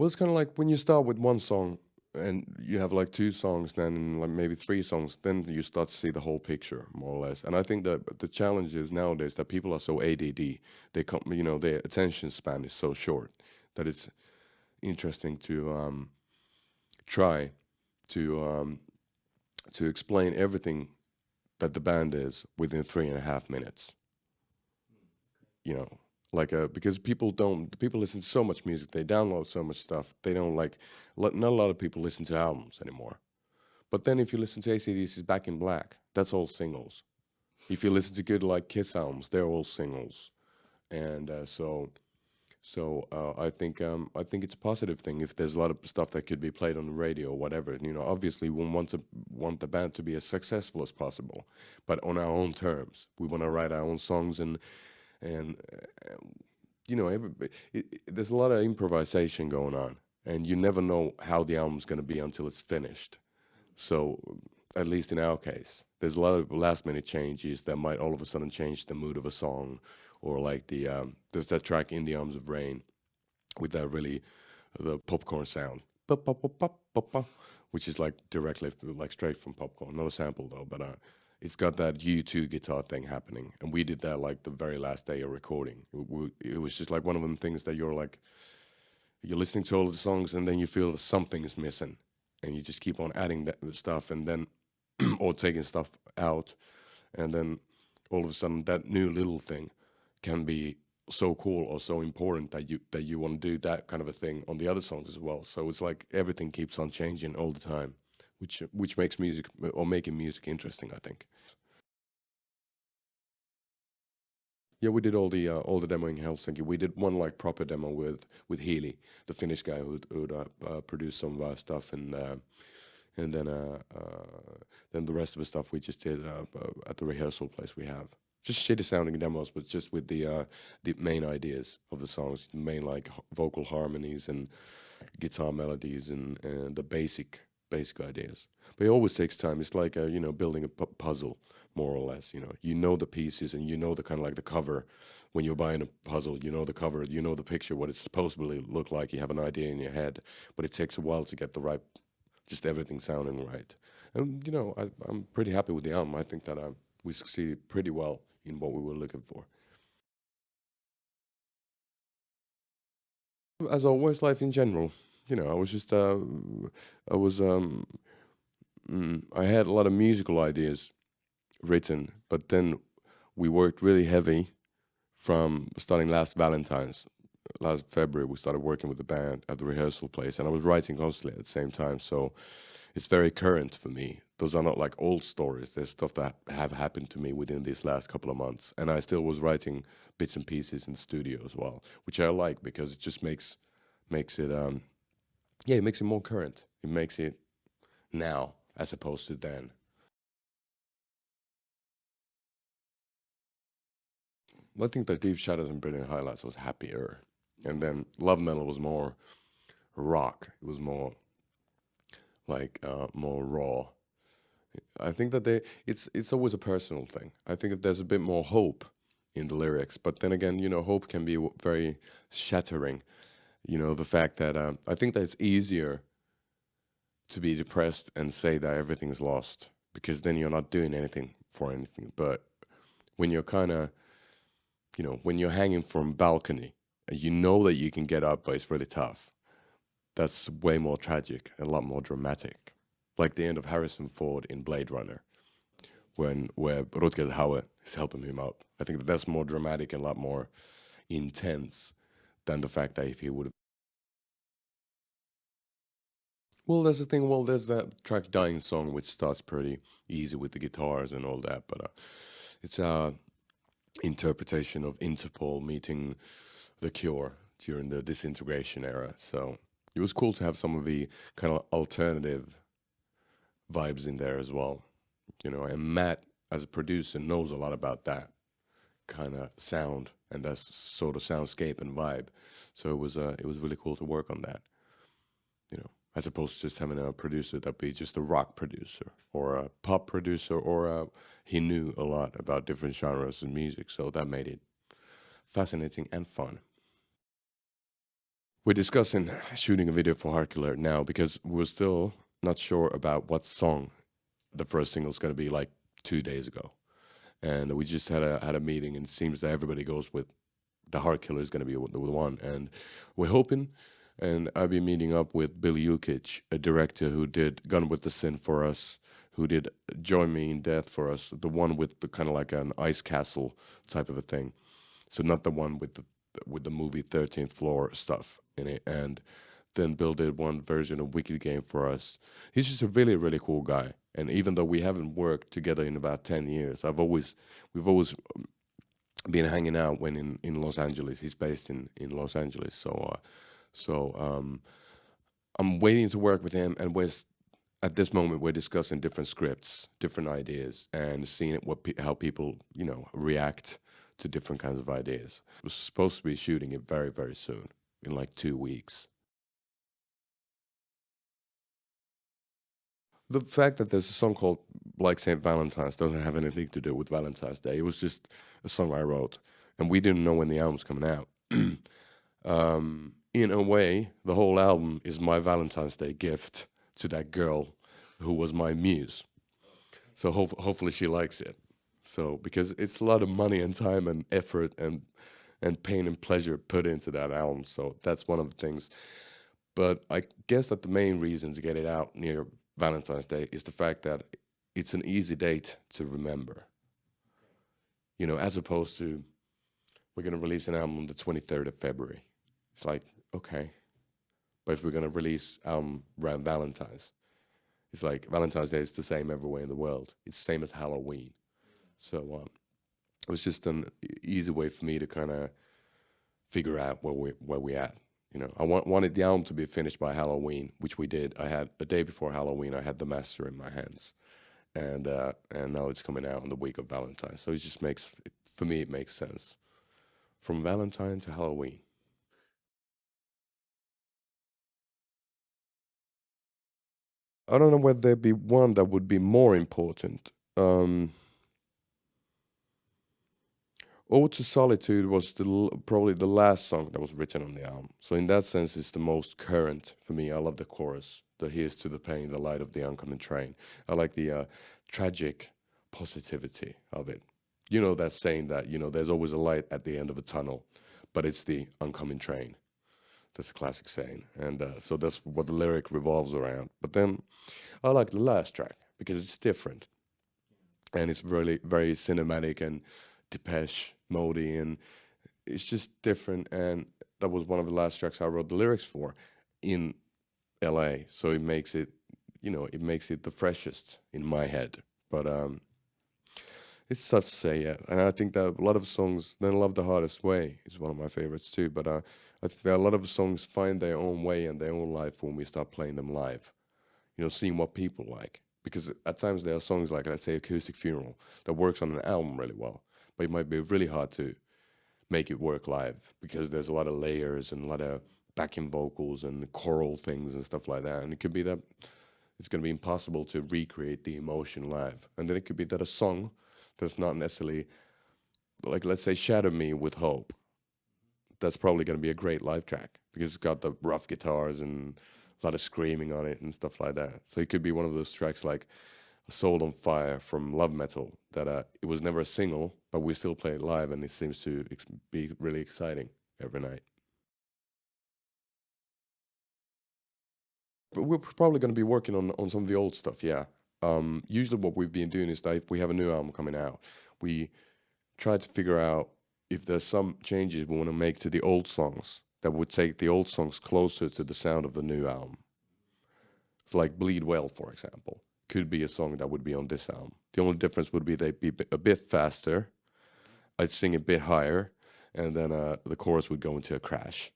Well, it's kind of like when you start with one song and you have like two songs, then like maybe three songs, then you start to see the whole picture more or less. And I think that the challenge is nowadays that people are so ADD, they come, you know, their attention span is so short that it's interesting to try to explain everything that the band is within 3.5 minutes. You know, like because people listen to so much music, they download so much stuff, they don't like not a lot of people listen to albums anymore. But then if you listen to AC/DC's Back in Black, that's all singles. If you listen to good like Kiss albums, they're all singles. And I think it's a positive thing if there's a lot of stuff that could be played on the radio or whatever. You know, obviously we want the band to be as successful as possible, but on our own terms. We want to write our own songs and you know, there's a lot of improvisation going on, and you never know how the album's going to be until it's finished. So, at least in our case, there's a lot of last minute changes that might all of a sudden change the mood of a song, or like there's that track "In the Arms of Rain" with that really the popcorn sound, pop, pop, pop, pop, pop, pop, which is like directly like straight from popcorn, not a sample though, but it's got that U2 guitar thing happening, and we did that like the very last day of recording. It was just like one of them things that you're listening to all of the songs, and then you feel that something is missing, and you just keep on adding that stuff, and then or taking stuff out, and then all of a sudden that new little thing can be so cool or so important that you want to do that kind of a thing on the other songs as well. So it's like everything keeps on changing all the time, which makes music or making music interesting, I think. Yeah, we did all the demoing in Helsinki. We did one like proper demo with Healy, the Finnish guy who'd produced some of our stuff, and then the rest of the stuff we just did at the rehearsal place we have. Just shitty sounding demos, but just with the main ideas of the songs, the main like vocal harmonies and guitar melodies and the basic ideas. But it always takes time. It's like you know, building a puzzle more or less. You know the pieces, and you know the kind of like the cover. When you're buying a puzzle, you know the cover, you know the picture, what it's supposed to look like. You have an idea in your head, but it takes a while to get the right, just everything sounding right. And you know, I'm pretty happy with the album. I think that we succeeded pretty well in what we were looking for. As always, life in general. You know, I was just I was I had a lot of musical ideas written, but then we worked really heavy from starting last Valentine's. Last February, we started working with the band at the rehearsal place, and I was writing constantly at the same time. So it's very current for me. Those are not like old stories. There's stuff that have happened to me within these last couple of months, and I still was writing bits and pieces in the studio as well, which I like because it just makes it yeah, it makes it more current. It makes it now as opposed to then. I think that Deep Shadows and Brilliant Highlights was happier, and then Love Metal was more rock. It was more like more raw. I think that it's always a personal thing. I think that there's a bit more hope in the lyrics, but then again, you know, hope can be very shattering. You know, the fact that I think that it's easier to be depressed and say that everything's lost because then you're not doing anything for anything. But when you're kind of, you know, when you're hanging from a balcony and you know that you can get up, but it's really tough, that's way more tragic and a lot more dramatic. Like the end of Harrison Ford in Blade Runner, where Rutger Hauer is helping him out. I think that that's more dramatic and a lot more intense than the fact that if he would have. Well, there's the thing. Well, there's that track "Dying Song," which starts pretty easy with the guitars and all that, but it's a interpretation of Interpol meeting The Cure during the disintegration era. So it was cool to have some of the kind of alternative vibes in there as well, you know. And Matt, as a producer, knows a lot about that kind of sound and that sort of soundscape and vibe. So it was really cool to work on that, you know, as opposed to just having a producer that be just a rock producer or a pop producer or he knew a lot about different genres of music, so that made it fascinating and fun. We're discussing shooting a video for Harkular now because we're still not sure about what song the first single is going to be, like 2 days ago. And we just had a meeting, and it seems that everybody goes with the Heart Killer is going to be the one. And we're hoping, and I've been meeting up with Bill Jukic, a director who did Gone with the Sin for us, who did Join Me in Death for us, the one with the kind of like an ice castle type of a thing. So not the one with the movie 13th Floor stuff in it. And then Bill did one version of Wicked Game for us. He's just a really, really cool guy. And even though we haven't worked together in about 10 years, we've always been hanging out when in Los Angeles. He's based in Los Angeles. So I'm waiting to work with him, and at this moment we're discussing different scripts, different ideas, and seeing how people react to different kinds of ideas. We're supposed to be shooting it very, very soon, in like 2 weeks. The fact that there's a song called Like St. Valentine's doesn't have anything to do with Valentine's Day. It was just a song I wrote, and we didn't know when the album's coming out. In a way, the whole album is my Valentine's Day gift to that girl who was my muse. So hopefully she likes it. So because it's a lot of money and time and effort and pain and pleasure put into that album. So that's one of the things. But I guess that the main reason to get it out near Valentine's Day is the fact that it's an easy date to remember. As opposed to we're going to release an album on the 23rd of February. It's like, okay. But if we're going to release album around Valentine's, it's like Valentine's Day is the same everywhere in the world. It's the same as Halloween. So it was just an easy way for me to kind of figure out where we at. I wanted the album to be finished by Halloween, which we did. I had a day before Halloween. I had the master in my hands, and now it's coming out on the week of Valentine's. So it just for me, it makes sense. From Valentine to Halloween. I don't know whether there'd be one that would be more important. Ode to Solitude was probably the last song that was written on the album. So in that sense, it's the most current for me. I love the chorus, the "Here's to the pain, the light of the oncoming train." I like the tragic positivity of it. That saying that there's always a light at the end of a tunnel, but it's the oncoming train. That's a classic saying, and so that's what the lyric revolves around. But then I like the last track because it's different, and it's really very cinematic and Depeche Mode, and it's just different. And that was one of the last tracks I wrote the lyrics for in LA, so it makes it the freshest in my head. But it's tough to say yet, and I think that a lot of songs. Then "Love the Hardest Way" is one of my favorites too. But I think that a lot of songs find their own way and their own life when we start playing them live. Seeing what people like. Because at times there are songs like, let's say, Acoustic Funeral, that works on an album really well, but it might be really hard to make it work live because there's a lot of layers and a lot of backing vocals and choral things and stuff like that. And it could be that it's going to be impossible to recreate the emotion live. And then it could be that a song that's not necessarily, like, let's say, Shadow Me with Hope, that's probably going to be a great live track because it's got the rough guitars and a lot of screaming on it and stuff like that. So it could be one of those tracks like Soul on Fire from Love Metal that it was never a single, but we still play it live, and it seems to be really exciting every night. But we're probably going to be working on some of the old stuff, yeah. Usually what we've been doing is that if we have a new album coming out, we try to figure out if there's some changes we want to make to the old songs that would take the old songs closer to the sound of the new album. So like Bleed Well, for example, could be a song that would be on this album. The only difference would be they'd be a bit faster, I'd sing a bit higher, and then the chorus would go into a crash.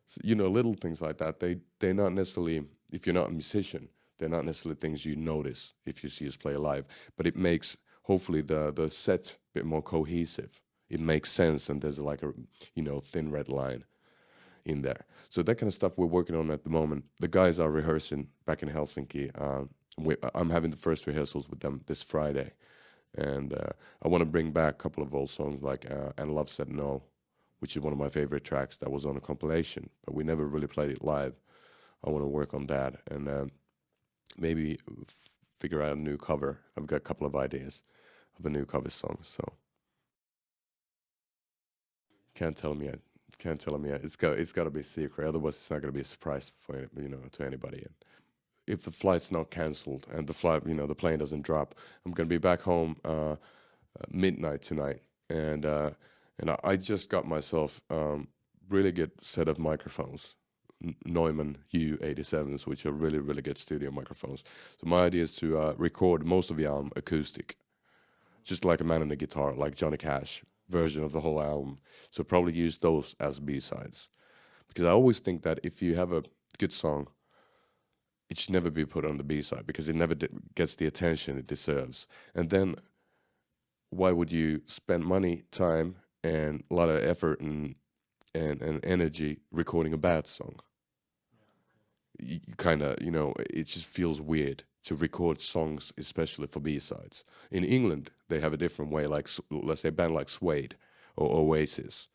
So, little things like that, they're not necessarily, if you're not a musician, they're not necessarily things you notice if you see us play live, but it makes, hopefully, the set a bit more cohesive. It makes sense, and there's like a thin red line in there. So that kind of stuff we're working on at the moment. The guys are rehearsing back in Helsinki. I'm having the first rehearsals with them this Friday, and I want to bring back a couple of old songs like "And Love Said No," which is one of my favorite tracks that was on a compilation, but we never really played it live. I want to work on that and maybe figure out a new cover. I've got a couple of ideas of a new cover song, so can't tell them yet. Can't tell them yet. It's got to be secret. Otherwise, it's not going to be a surprise for to anybody. And if the flight's not cancelled and the flight, the plane doesn't drop, I'm going to be back home midnight tonight, and I just got myself really good set of microphones, Neumann U87s, which are really, really good studio microphones. So my idea is to record most of the album acoustic, just like a man on a guitar, like Johnny Cash version of the whole album. So probably use those as B-sides. Because I always think that if you have a good song, it should never be put on the B-side because it never gets the attention it deserves. And then why would you spend money, time, and a lot of effort and energy recording a bad song? You kind of, it just feels weird to record songs, especially for B-sides. In England, they have a different way, like, let's say a band like Suede or Oasis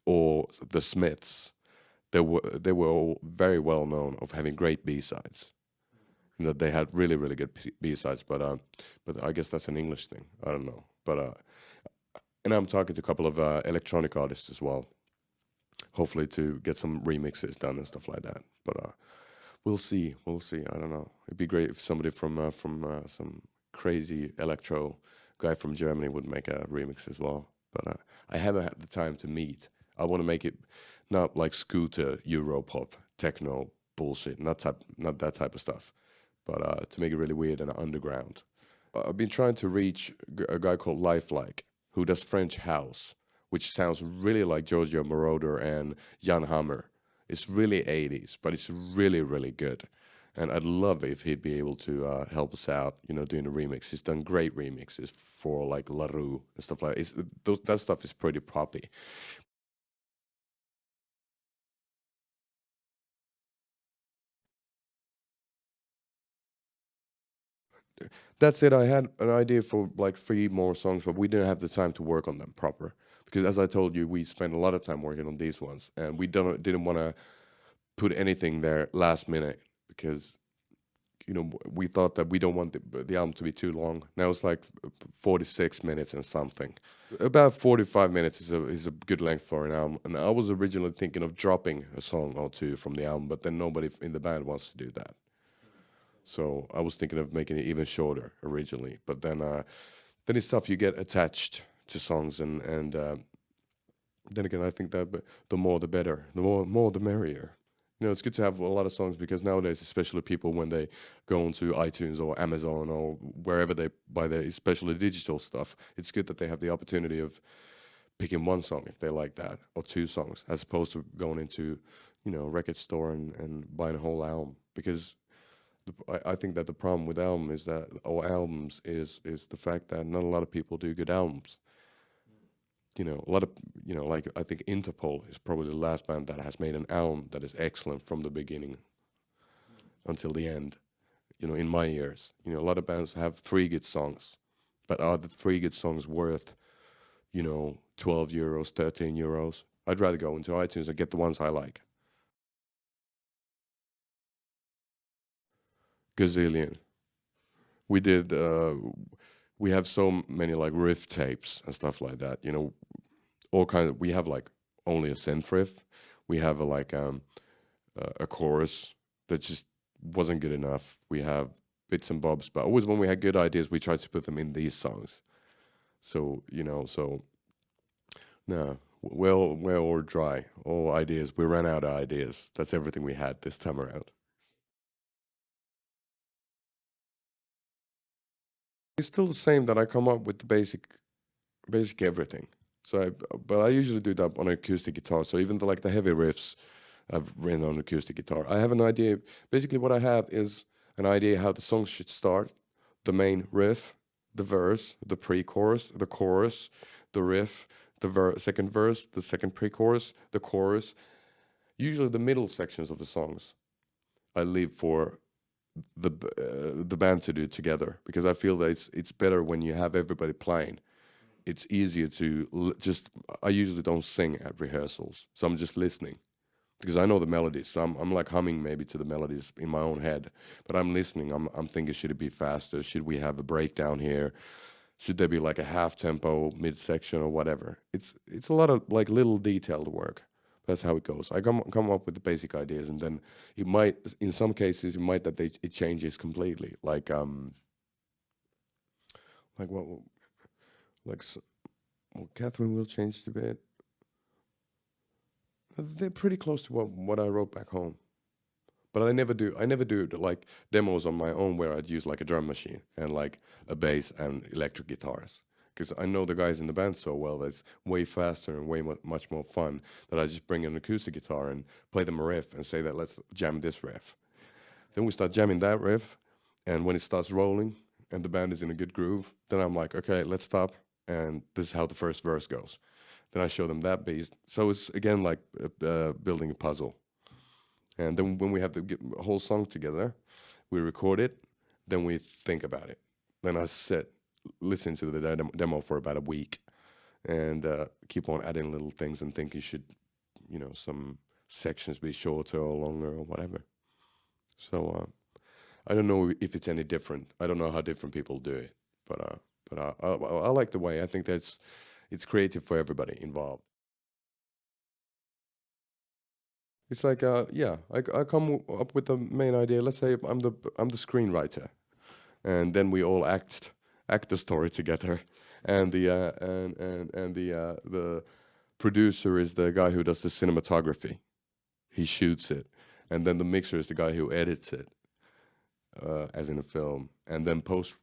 or The Smiths. They were all very well known of having great B-sides. They had really, really good B-sides, but I guess that's an English thing. I don't know. But and I'm talking to a couple of electronic artists as well, hopefully to get some remixes done and stuff like that. But we'll see. I don't know. It'd be great if somebody from some crazy electro guy from Germany would make a remix as well. But I haven't had the time to meet. I want to make it not like Scooter, Europop, techno bullshit, not that type of stuff, but to make it really weird and underground. I've been trying to reach a guy called Lifelike, who does French house, which sounds really like Giorgio Moroder and Jan Hammer. It's really 80s, but it's really, really good. And I'd love if he'd be able to help us out, doing a remix. He's done great remixes for like La Rue and stuff like that. That stuff is pretty poppy. That's it. I had an idea for like 3 more songs, but we didn't have the time to work on them proper. Because as I told you, we spent a lot of time working on these ones, and we didn't want to put anything there last minute because we thought that we don't want the album to be too long. Now it's like 46 minutes and something. About 45 minutes is a good length for an album. And I was originally thinking of dropping a song or two from the album, but then nobody in the band wants to do that. So I was thinking of making it even shorter originally, but then it's tough. You get attached to songs, and then again, I think that the more the better, the more the merrier. It's good to have a lot of songs because nowadays, especially people when they go onto iTunes or Amazon or wherever they buy their especially digital stuff, it's good that they have the opportunity of picking one song if they like that, or 2 songs, as opposed to going into a record store and buying a whole album. Because I think that the problem with albums is the fact that not a lot of people do good albums. A lot of, like I think Interpol is probably the last band that has made an album that is excellent from the beginning until the end. In my ears, a lot of bands have 3 good songs, but are the 3 good songs worth, 12 euros, 13 euros? I'd rather go into iTunes and get the ones I like. Gazillion. We did. We have so many like riff tapes and stuff like that. All kinds of. We have like only a synth riff. We have a chorus that just wasn't good enough. We have bits and bobs, but always when we had good ideas, we tried to put them in these songs. So no, well or dry, all ideas. We ran out of ideas. That's everything we had this time around. It's still the same that I come up with the basic everything. But I usually do that on acoustic guitar. So even like the heavy riffs, I've written on acoustic guitar. I have an idea. Basically, what I have is an idea how the song should start: the main riff, the verse, the pre-chorus, the chorus, the riff, the second verse, the second pre-chorus, the chorus. Usually, the middle sections of the songs I leave for the band to do together, because I feel that it's better when you have everybody playing it's easier to just, I usually don't sing at rehearsals, so I'm just listening because I know the melodies. So I'm like humming maybe to the melodies in my own head, but I'm listening. I'm thinking, should it be faster? Should we have a breakdown here? Should there be like a half tempo midsection or whatever? It's a lot of like little detailed work. That's how it goes. I come up with the basic ideas, and then it might, in some cases, it might that it changes completely. Like what, well, Catherine will change a bit. They're pretty close to what I wrote back home. But I never do like demos on my own where I'd use like a drum machine and like a bass and electric guitars. Because I know the guys in the band so well that it's way faster and way much more fun that I just bring an acoustic guitar and play them a riff and say that let's jam this riff. Then we start jamming that riff, and when it starts rolling and the band is in a good groove, then I'm like, okay, let's stop, and this is how the first verse goes. Then I show them that bass. So it's again like building a puzzle. And then when we have the whole song together, we record it, then we think about it. Then I listen to the demo for about a week and keep on adding little things and think you should, some sections be shorter or longer or whatever. So I don't know if it's any different. I don't know how different people do it, but I like the way. I think it's creative for everybody involved. It's like, I come up with the main idea. Let's say I'm the screenwriter, and then we all act the story together, and the producer is the guy who does the cinematography. He shoots it, and then the mixer is the guy who edits it, as in a film, and then post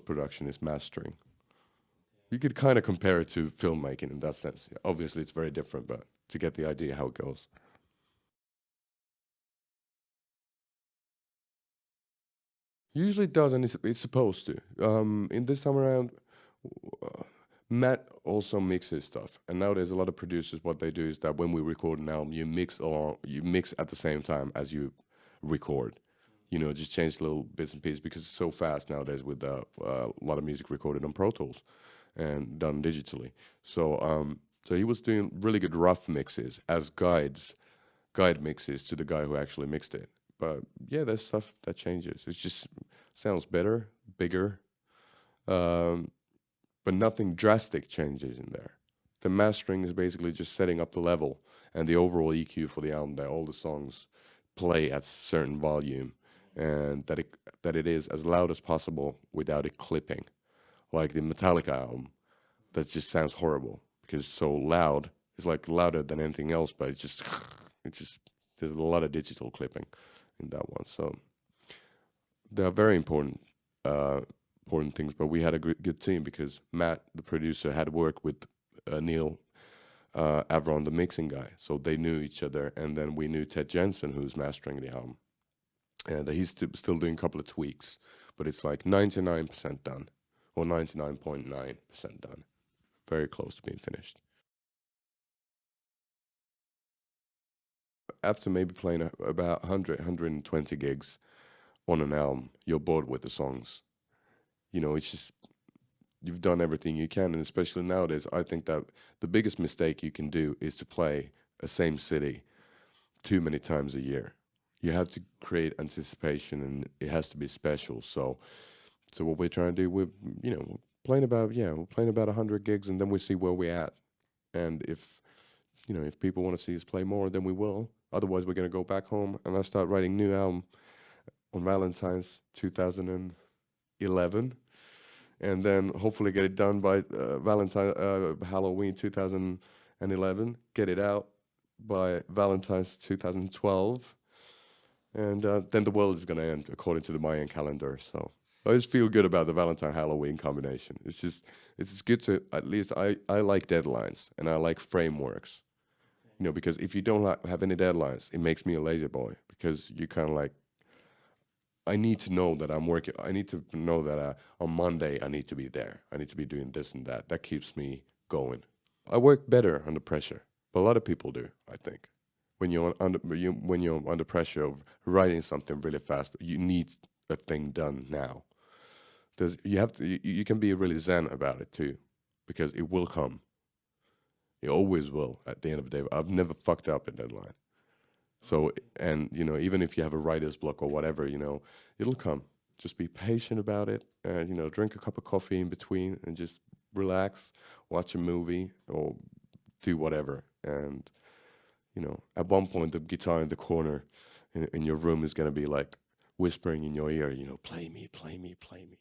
production is mastering. You could kind of compare it to filmmaking in that sense. Obviously, it's very different, but to get the idea how it goes. Usually it does, and it's supposed to. In this time around, uh, Matt also mixes stuff, and now there's a lot of producers. What they do is that when we record an album, you mix at the same time as you record. Just change little bits and pieces because it's so fast nowadays with a lot of music recorded on Pro Tools and done digitally. So he was doing really good rough mixes as guide mixes to the guy who actually mixed it. But yeah, there's stuff that changes. It just sounds better, bigger, um, but nothing drastic changes in there. The mastering is basically just setting up the level and the overall EQ for the album, that all the songs play at certain volume, and that it is as loud as possible without it clipping. Like the Metallica album, that just sounds horrible because it's so loud. It's like louder than anything else, but it's just there's a lot of digital clipping in that one. So they are very important things. But we had a good team because Matt, the producer, had worked with Neil Avron, the mixing guy, so they knew each other. And then we knew Ted Jensen, who's mastering the album, and he's still doing a couple of tweaks, but it's like 99% done, or 99.9% done, very close to being finished. After maybe playing about 120 gigs on an album, you're bored with the songs. It's just, you've done everything you can, and especially nowadays, I think that the biggest mistake you can do is to play a same city too many times a year. You have to create anticipation, and it has to be special. So what we're trying to do, we're playing about, we're playing about 100 gigs, and then we see where we're at. And if people want to see us play more, then we will. Otherwise, we're gonna go back home and I'll start writing new album on Valentine's 2011, and then hopefully get it done by Halloween 2011. Get it out by Valentine's 2012, and then the world is gonna end according to the Mayan calendar. So I just feel good about the Valentine Halloween combination. It's good to, at least I like deadlines and I like frameworks. Because if you don't have any deadlines, it makes me a lazy boy, because you kind of like, I need to know that I'm working. I need to know that on Monday I need to be there. I need to be doing this and that. That keeps me going. I work better under pressure, but a lot of people do, I think. When you're under pressure of writing something really fast, you need a thing done now. You can be really zen about it too. because it will come. It always will at the end of the day. I've never fucked up a deadline. So, and, you know, even if you have a writer's block or whatever, you know, it'll come. Just be patient about it and, you know, drink a cup of coffee in between and just relax, watch a movie or do whatever. And, you know, at one point, the guitar in the corner in your room is going to be like whispering in your ear, you know, play me, play me, play me.